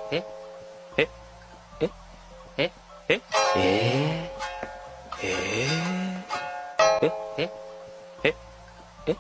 えええええええええええ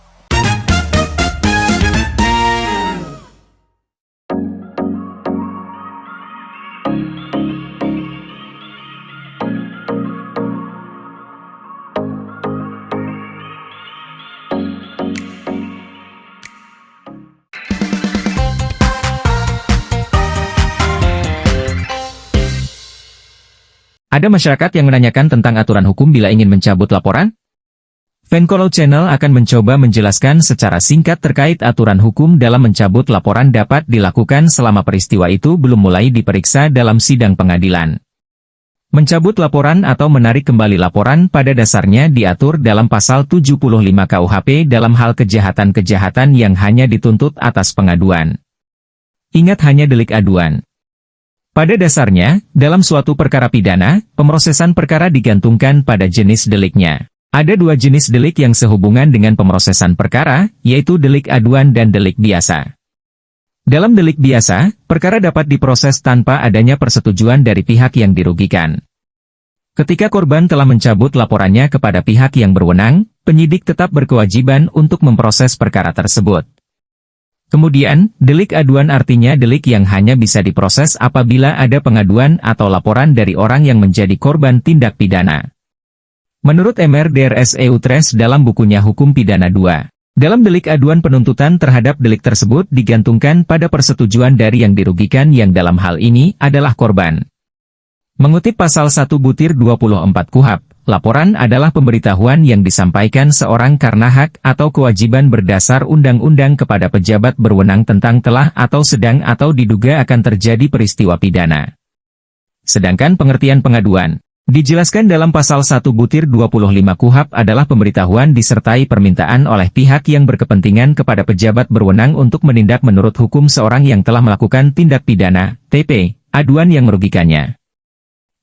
Ada masyarakat yang menanyakan tentang aturan hukum bila ingin mencabut laporan? Fankolo Channel akan mencoba menjelaskan secara singkat terkait aturan hukum dalam mencabut laporan dapat dilakukan selama peristiwa itu belum mulai diperiksa dalam sidang pengadilan. Mencabut laporan atau menarik kembali laporan pada dasarnya diatur dalam pasal 75 KUHP dalam hal kejahatan-kejahatan yang hanya dituntut atas pengaduan. Ingat, hanya delik aduan. Pada dasarnya, dalam suatu perkara pidana, pemrosesan perkara digantungkan pada jenis deliknya. Ada dua jenis delik yang sehubungan dengan pemrosesan perkara, yaitu delik aduan dan delik biasa. Dalam delik biasa, perkara dapat diproses tanpa adanya persetujuan dari pihak yang dirugikan. Ketika korban telah mencabut laporannya kepada pihak yang berwenang, penyidik tetap berkewajiban untuk memproses perkara tersebut. Kemudian, delik aduan artinya delik yang hanya bisa diproses apabila ada pengaduan atau laporan dari orang yang menjadi korban tindak pidana. Menurut MR/DRS Eutres dalam bukunya Hukum Pidana 2, dalam delik aduan penuntutan terhadap delik tersebut digantungkan pada persetujuan dari yang dirugikan yang dalam hal ini adalah korban. Mengutip pasal 1/24 KUHP, laporan adalah pemberitahuan yang disampaikan seorang karena hak atau kewajiban berdasar undang-undang kepada pejabat berwenang tentang telah atau sedang atau diduga akan terjadi peristiwa pidana. Sedangkan pengertian pengaduan dijelaskan dalam pasal 1/25 KUHP adalah pemberitahuan disertai permintaan oleh pihak yang berkepentingan kepada pejabat berwenang untuk menindak menurut hukum seorang yang telah melakukan tindak pidana, TP, aduan yang merugikannya.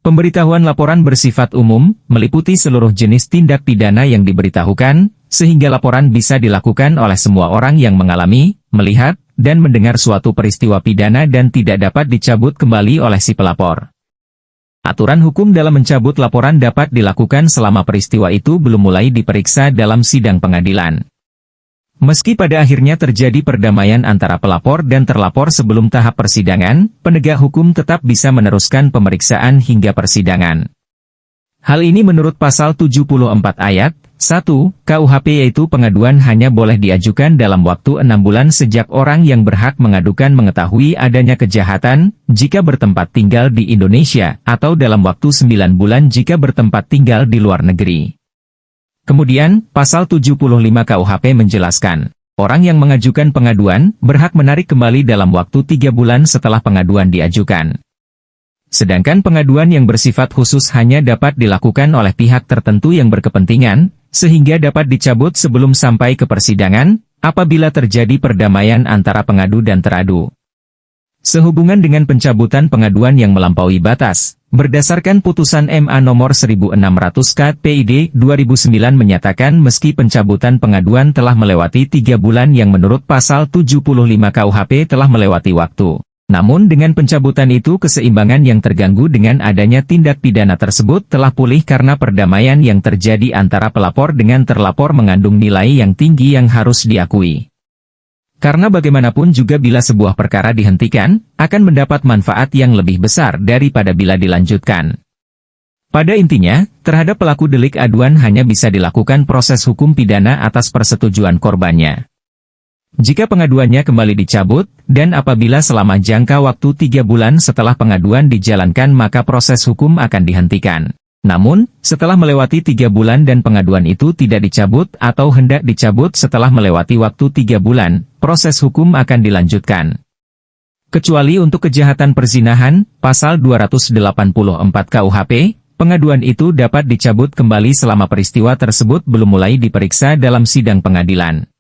Pemberitahuan laporan bersifat umum, meliputi seluruh jenis tindak pidana yang diberitahukan, sehingga laporan bisa dilakukan oleh semua orang yang mengalami, melihat, dan mendengar suatu peristiwa pidana dan tidak dapat dicabut kembali oleh si pelapor. Aturan hukum dalam mencabut laporan dapat dilakukan selama peristiwa itu belum mulai diperiksa dalam sidang pengadilan. Meski pada akhirnya terjadi perdamaian antara pelapor dan terlapor sebelum tahap persidangan, penegak hukum tetap bisa meneruskan pemeriksaan hingga persidangan. Hal ini menurut pasal 74 ayat 1 KUHP, yaitu pengaduan hanya boleh diajukan dalam waktu 6 bulan sejak orang yang berhak mengadukan mengetahui adanya kejahatan, jika bertempat tinggal di Indonesia, atau dalam waktu 9 bulan jika bertempat tinggal di luar negeri. Kemudian, pasal 75 KUHP menjelaskan, orang yang mengajukan pengaduan berhak menarik kembali dalam waktu 3 bulan setelah pengaduan diajukan. Sedangkan pengaduan yang bersifat khusus hanya dapat dilakukan oleh pihak tertentu yang berkepentingan, sehingga dapat dicabut sebelum sampai ke persidangan, apabila terjadi perdamaian antara pengadu dan teradu. Sehubungan dengan pencabutan pengaduan yang melampaui batas, berdasarkan putusan MA nomor 1600 KPID 2009 menyatakan meski pencabutan pengaduan telah melewati 3 bulan yang menurut pasal 75 KUHP telah melewati waktu. Namun dengan pencabutan itu keseimbangan yang terganggu dengan adanya tindak pidana tersebut telah pulih karena perdamaian yang terjadi antara pelapor dengan terlapor mengandung nilai yang tinggi yang harus diakui. Karena bagaimanapun juga bila sebuah perkara dihentikan, akan mendapat manfaat yang lebih besar daripada bila dilanjutkan. Pada intinya, terhadap pelaku delik aduan hanya bisa dilakukan proses hukum pidana atas persetujuan korbannya. Jika pengaduannya kembali dicabut, dan apabila selama jangka waktu 3 bulan setelah pengaduan dijalankan maka proses hukum akan dihentikan. Namun, setelah melewati 3 bulan dan pengaduan itu tidak dicabut atau hendak dicabut setelah melewati waktu 3 bulan, proses hukum akan dilanjutkan. Kecuali untuk kejahatan perzinahan, pasal 284 KUHP, pengaduan itu dapat dicabut kembali selama peristiwa tersebut belum mulai diperiksa dalam sidang pengadilan.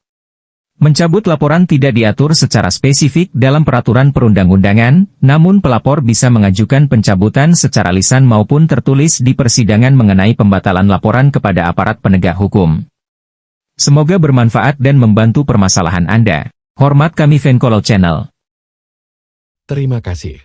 Mencabut laporan tidak diatur secara spesifik dalam peraturan perundang-undangan, namun pelapor bisa mengajukan pencabutan secara lisan maupun tertulis di persidangan mengenai pembatalan laporan kepada aparat penegak hukum. Semoga bermanfaat dan membantu permasalahan Anda. Hormat kami Fankolo Channel. Terima kasih.